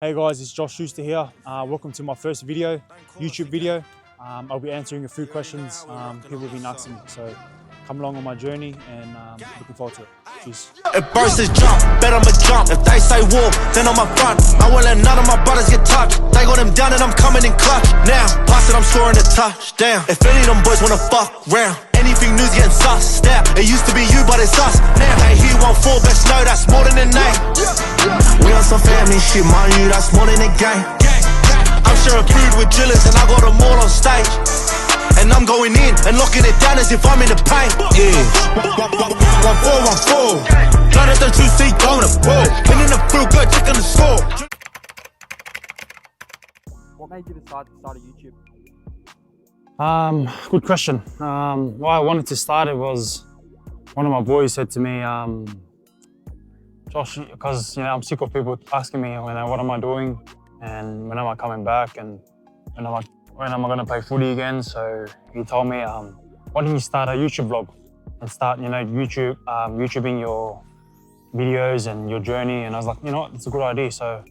Hey guys, it's Josh Schuster here. Welcome to my first YouTube video. I'll be answering a few questions people have been asking me. So come along on my journey and looking forward to it. Cheers. If birds is jump, bet I'ma jump. If they say war, then on my front. I won't let none of my brothers get touched. They got them down and I'm coming in clutch. Now, pass it, I'm scoring a touchdown. If any of them boys wanna fuck round, anything new's getting sussed out. It used to be you, but it's us now. Hey, he won't fall, best know that's more than a name. We on some family shit, mind you, that's more than a game. I'm sharing food with drillers and I got them all on stage. And I'm going in and locking it down as if I'm in the paint. Yeah. 1-4-1-4. Blood at the 2C, going to ball. Winning the feel good, checking the score. What made you decide to start a YouTube? Good question. Why I wanted to start it was one of my boys said to me, Josh, because I'm sick of people asking me, what am I doing, and when am I coming back, and when am I going to play footy again? So he told me, why don't you start a YouTube vlog and start, YouTubing your videos and your journey? And I was like, it's a good idea. So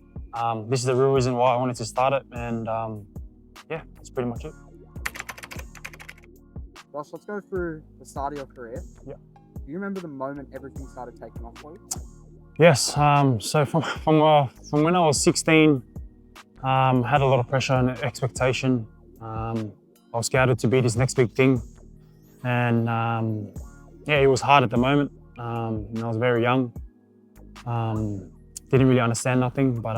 this is the real reason why I wanted to start it, and yeah, that's pretty much it. Josh, let's go through the start of your career. Yeah. Do you remember the moment everything started taking off for you? Yes, so from when I was 16, had a lot of pressure and expectation. I was scouted to be this next big thing. And yeah, it was hard at the moment. I was very young. Didn't really understand nothing, but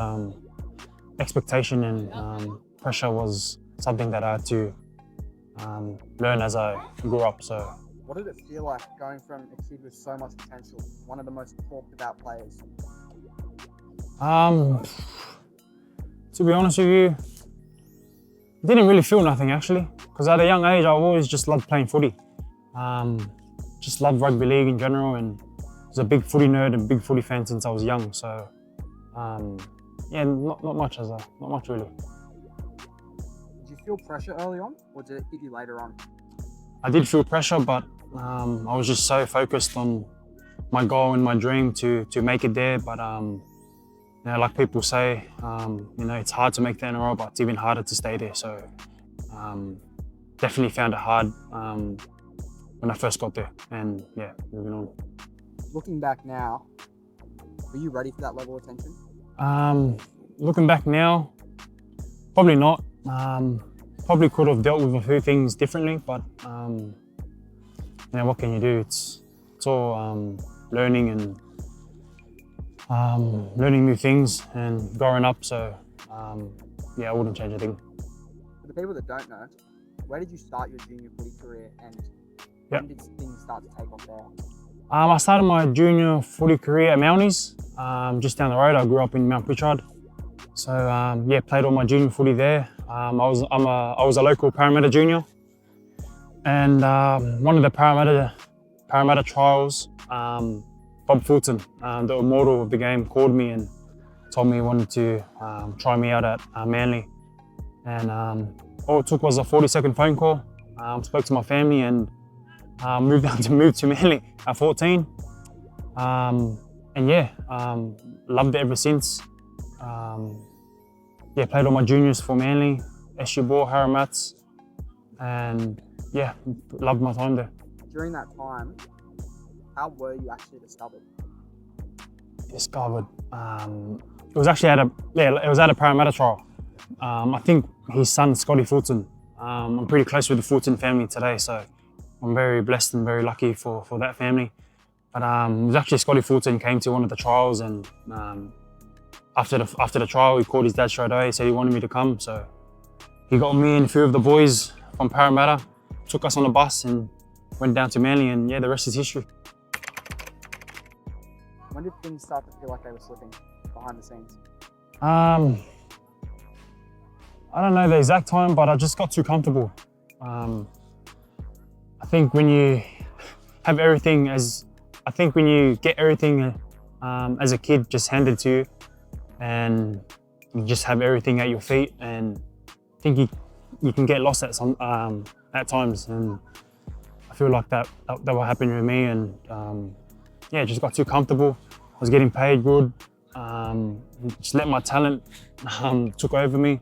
expectation and pressure was something that I had to learn as I grew up. So. What did it feel like going from a kid with so much potential, one of the most talked about players? To be honest with you, didn't really feel nothing actually, because at a young age I always just loved playing footy. Just loved rugby league in general, and was a big footy nerd and big footy fan since I was young. So yeah, not much really. Did you feel pressure early on, or did it hit you later on? I did feel pressure, but I was just so focused on my goal and my dream to make it there. But like people say, it's hard to make the NRL, but it's even harder to stay there. So definitely found it hard when I first got there, and yeah, moving on. Looking back now, were you ready for that level of attention? Looking back now, probably not. Probably could have dealt with a few things differently, but what can you do? It's all learning and learning new things and growing up. So yeah, I wouldn't change a thing. For the people that don't know, where did you start your junior footy career, and when did things start to take off there? I started my junior footy career at Mounties, just down the road. I grew up in Mount Pritchard. So yeah, played all my junior footy there. I was a local Parramatta junior, and one of the Parramatta trials, Bob Fulton, the immortal of the game, called me and told me he wanted to try me out at Manly. And all it took was a 40-second phone call. Spoke to my family and moved to Manly at 14. And yeah, loved it ever since. Yeah, played all my juniors for Manly, SU Ball, Harramats, and yeah, loved my time there. During that time, how were you actually discovered? Discovered? It was actually at a Parramatta trial. I think his son, Scotty Fulton. I'm pretty close with the Fulton family today, so I'm very blessed and very lucky for that family. But it was actually Scotty Fulton came to one of the trials, and after the trial, he called his dad straight away, said he wanted me to come. So he got me and a few of the boys from Parramatta, took us on a bus and went down to Manly, and yeah, the rest is history. When did things start to feel like they were slipping behind the scenes? I don't know the exact time, but I just got too comfortable. I think when you have everything when you get everything as a kid just handed to you, and you just have everything at your feet, and I think you can get lost at times, and I feel like that what happened with me, and yeah, just got too comfortable. I was getting paid good, Just let my talent took over me.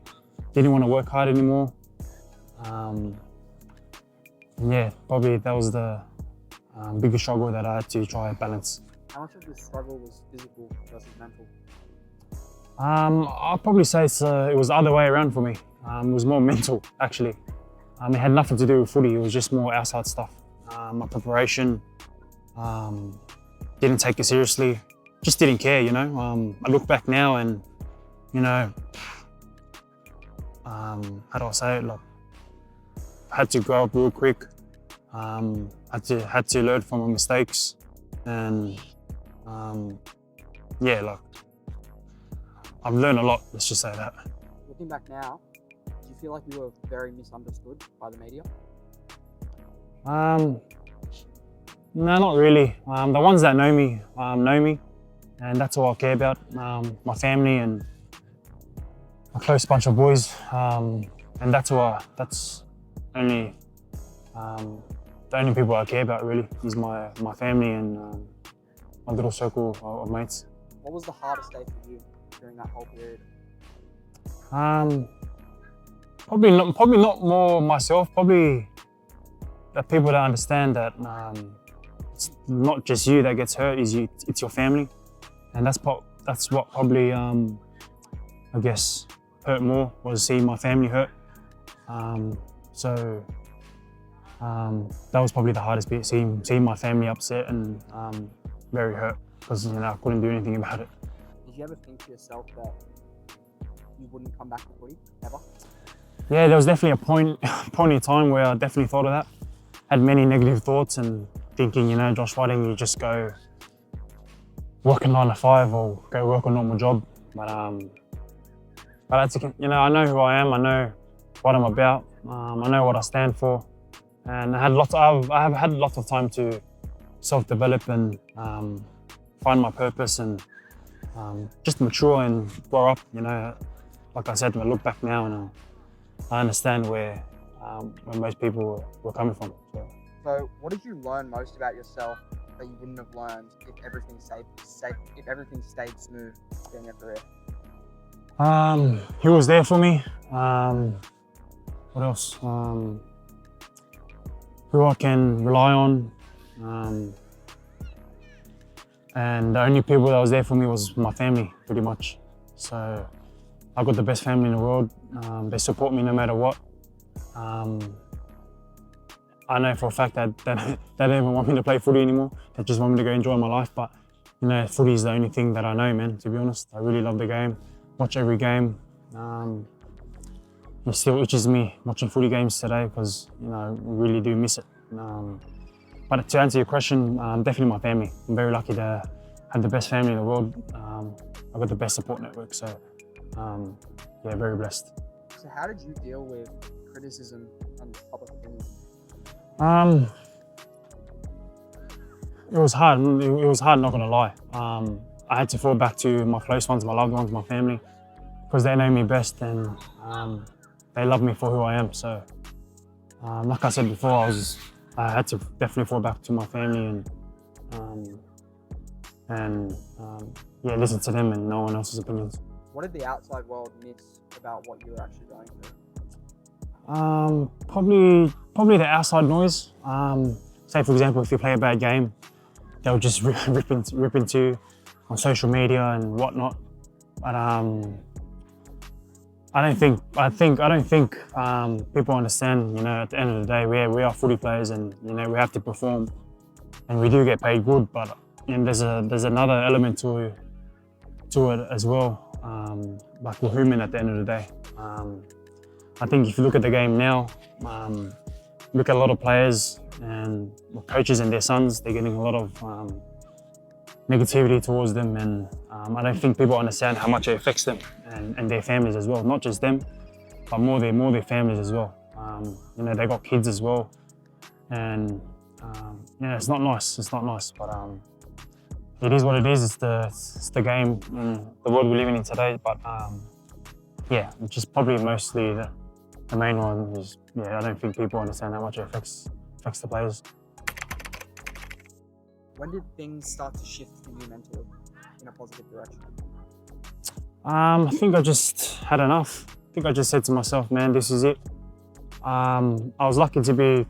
Didn't want to work hard anymore. Yeah, probably that was the biggest struggle that I had to try and balance. How much of this struggle was physical versus mental? I'll probably say it was the other way around for me. It was more mental, actually. It had nothing to do with footy. It was just more outside stuff. My preparation, didn't take it seriously. Just didn't care, you know. I look back now and, you know, how do I say it? Like, I had to grow up real quick. Had to learn from my mistakes, and yeah, like I've learned a lot. Let's just say that. Looking back now, do you feel like you were very misunderstood by the media? No, not really. The ones that know me, and that's all I care about. My family and a close bunch of boys, and that's only the only people I care about really is my family and my little circle of mates. What was the hardest day for you during that whole period? Probably not more myself. Probably the people that understand that it's not just you that gets hurt. It's your family, and that's what probably I guess hurt more, was seeing my family hurt. So that was probably the hardest bit, seeing my family upset and very hurt, because I couldn't do anything about it. Did you ever think to yourself that you wouldn't come back to footy ever? Yeah, there was definitely a point in time where I definitely thought of that. Had many negative thoughts and thinking, Josh, why don't you just go work a 9 to 5 or go work a normal job? But that's, I know who I am. I know what I'm about. I know what I stand for. And I have had lots of time to self-develop and find my purpose and just mature and grow up. Like I said, I look back now and I understand where most people were coming from. So what did you learn most about yourself that you wouldn't have learned if everything stayed smooth during your career? He was there for me. What else? Who I can rely on. And the only people that was there for me was my family, pretty much. So I've got the best family in the world. They support me no matter what. I know for a fact that they don't even want me to play footy anymore. They just want me to go enjoy my life. But footy is the only thing that I know, man, to be honest. I really love the game, watch every game. It still itches me watching footy games today because, I really do miss it. But to answer your question, definitely my family. I'm very lucky to have the best family in the world. I've got the best support network, so yeah, very blessed. So how did you deal with criticism and public opinion? It was hard. It was hard, not gonna lie. I had to fall back to my close ones, my loved ones, my family, because they know me best and they love me for who I am. So, like I said before, I had to definitely fall back to my family and listen to them and no one else's opinions. What did the outside world miss about what you were actually going through? Probably the outside noise. Say for example, if you play a bad game, they'll just rip into you on social media and whatnot. But I don't think people understand. At the end of the day, we are footy players, and we have to perform, and we do get paid good. But there's another element to it as well. Like we're human at the end of the day. I think if you look at the game now, look at a lot of players and coaches and their sons, they're getting a lot of negativity towards them, and I don't think people understand how much it affects them and their families as well. Not just them, but more their families as well. They got kids as well, and it's not nice. It's not nice, but it is what it is. It's the game and the world we're living in today. But yeah, just probably mostly the main one is, I don't think people understand how much it affects the players. When did things start to shift for you mentally in a positive direction? I think I just had enough. I think I just said to myself, man, this is it. I was lucky to be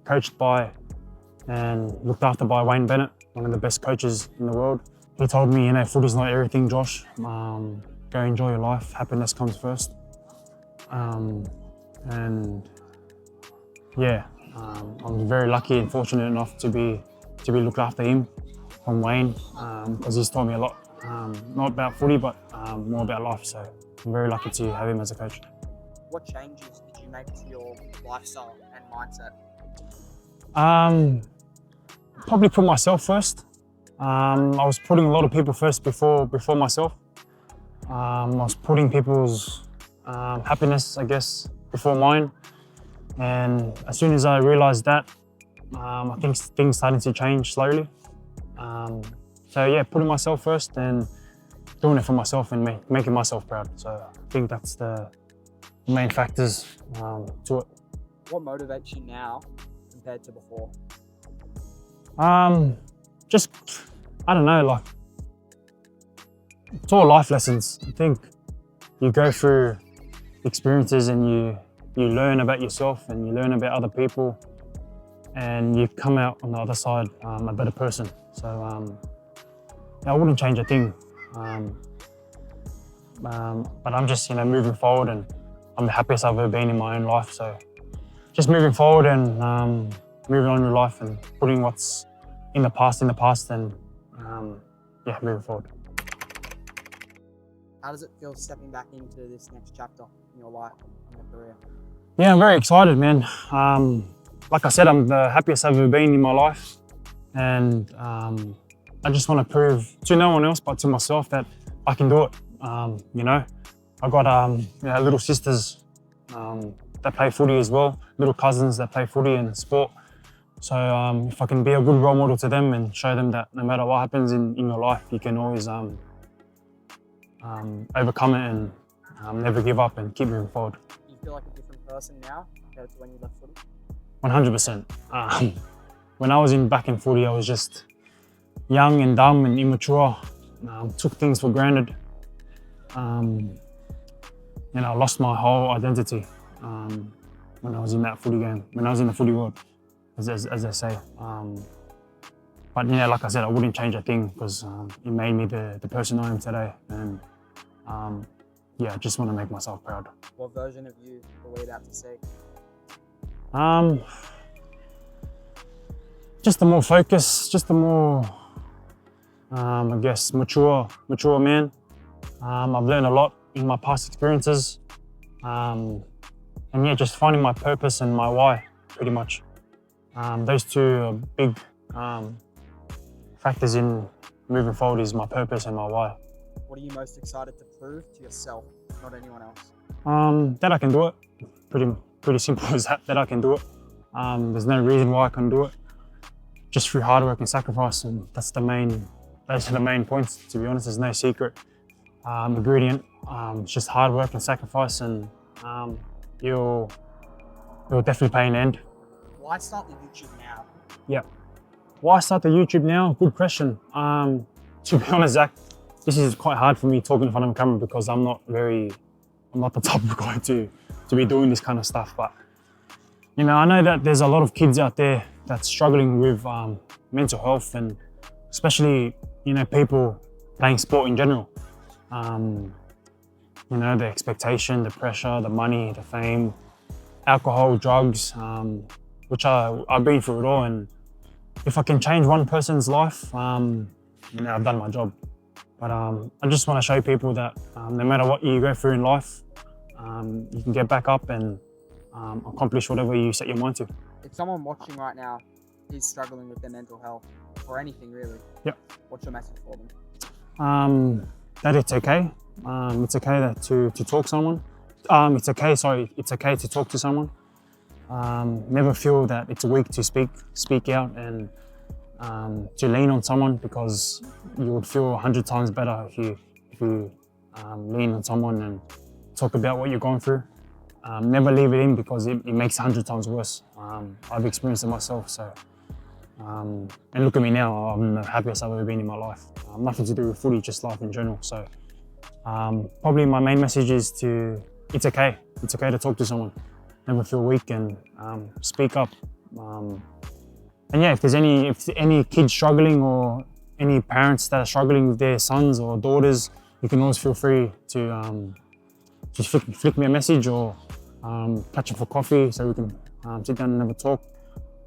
coached by and looked after by Wayne Bennett, one of the best coaches in the world. He told me, footy's not everything, Josh. Go enjoy your life. Happiness comes first. And yeah, I'm very lucky and fortunate enough to be looked after him from Wayne, because he's taught me a lot, not about footy, but more about life. So I'm very lucky to have him as a coach. What changes did you make to your lifestyle and mindset? Probably put myself first. I was putting a lot of people first before myself. I was putting people's happiness, I guess, before mine. And as soon as I realized that, I think things started to change slowly. So yeah, putting myself first and doing it for myself and making myself proud. So I think that's the main factors to it. What motivates you now compared to before? Just, I don't know, like, it's all life lessons. I think you go through experiences and you learn about yourself and you learn about other people, and you come out on the other side a better person. So I wouldn't change a thing. But I'm just, moving forward, and I'm the happiest I've ever been in my own life. So just moving forward and moving on with life and putting what's in the past and yeah, moving forward. How does it feel stepping back into this next chapter in your life and your career? Yeah, I'm very excited, man. Like I said, I'm the happiest I've ever been in my life, and I just want to prove to no one else but to myself that I can do it. I've got little sisters that play footy as well, little cousins that play footy and sport. So if I can be a good role model to them and show them that no matter what happens in your life, you can always overcome it and never give up and keep moving forward. Do you feel like a different person now compared to when you left footy? 100%. When I was back in footy, I was just young and dumb and immature. Took things for granted. I lost my whole identity when I was in that footy game, when I was in the footy world, as they say. But like I said, I wouldn't change a thing because it made me the person I am today. And I just want to make myself proud. What version of you are we about to see? Just a more focused, just a more, I guess, mature man. I've learned a lot in my past experiences. And just finding my purpose and my why, pretty much. Those two are big factors in moving forward, is my purpose and my why. What are you most excited to prove to yourself, not anyone else? That I can do it. Pretty simple as that I can do it. There's no reason why I can do it. Just through hard work and sacrifice, and those are the main points, to be honest. There's no secret ingredient. It's just hard work and sacrifice, and you'll definitely pay an end. Why start the YouTube now? Yeah. Why start the YouTube now? Good question. To be honest, Zach, this is quite hard for me talking in front of a camera because I'm not the type of guy to be doing this kind of stuff. But I know that there's a lot of kids out there that's struggling with mental health, and especially people playing sport in general. The expectation, the pressure, the money, the fame, alcohol, drugs, which I've been through it all. And if I can change one person's life, I've done my job. But I just want to show people that no matter what you go through in life, you can get back up and accomplish whatever you set your mind to. If someone watching right now is struggling with their mental health, or anything really, what's your message for them? That it's okay. It's okay to talk to someone. It's okay to talk to someone. Never feel that it's weak to speak out and to lean on someone, because you would feel 100 times better if you lean on someone and talk about what you're going through. Never leave it in, because it makes 100 times worse. I've experienced it myself, so And look at me now, I'm the happiest I've ever been in my life. Nothing to do with footy, just life in general. So probably my main message is it's okay to talk to someone. Never feel weak and speak up. And yeah, if there's any kids struggling or any parents that are struggling with their sons or daughters, you can always feel free to just flick me a message or catch up for coffee so we can sit down and have a talk,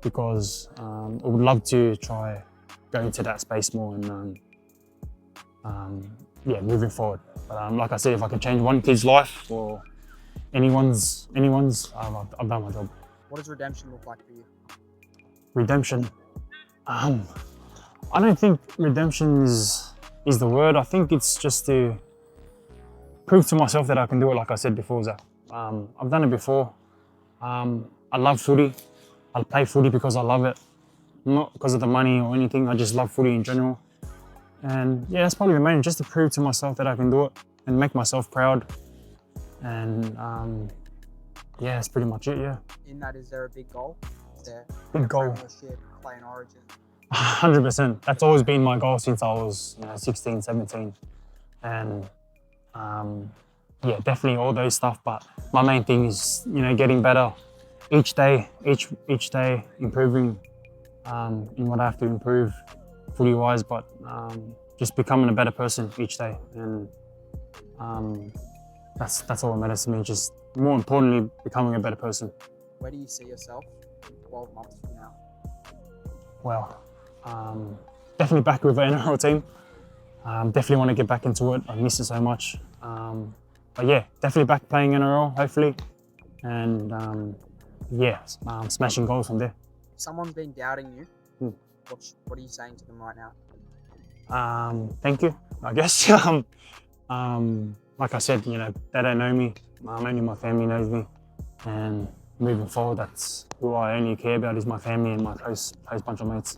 because I would love to try go into that space more and yeah, moving forward. But like I said, if I could change one kid's life or anyone's, I've done my job. What does redemption look like for you? Redemption. I don't think redemption is the word. I think it's just to prove to myself that I can do it, like I said before, Zach. I've done it before. I love footy. I play footy because I love it, not because of the money or anything. I just love footy in general. And yeah, that's probably the main, just to prove to myself that I can do it and make myself proud. And yeah, that's pretty much it, yeah. In that, is there a big goal? Is there Big goal. Premiership, play in Origin? 100%. That's always been my goal since I was 16, 17. And yeah, definitely all those stuff. But my main thing is, getting better each day, each day, improving in what I have to improve footy-wise, but just becoming a better person each day. And that's all that matters to me. Just more importantly, becoming a better person. Where do you see yourself 12 months from now? Well, definitely back with the NRL team. Definitely want to get back into it. I miss it so much. But yeah, definitely back playing NRL, hopefully. And yeah, smashing goals from there. Someone's been doubting you. What are you saying to them right now? Thank you, I guess. Like I said, they don't know me. Only my family knows me. And moving forward, that's who I only care about is my family and my close bunch of mates.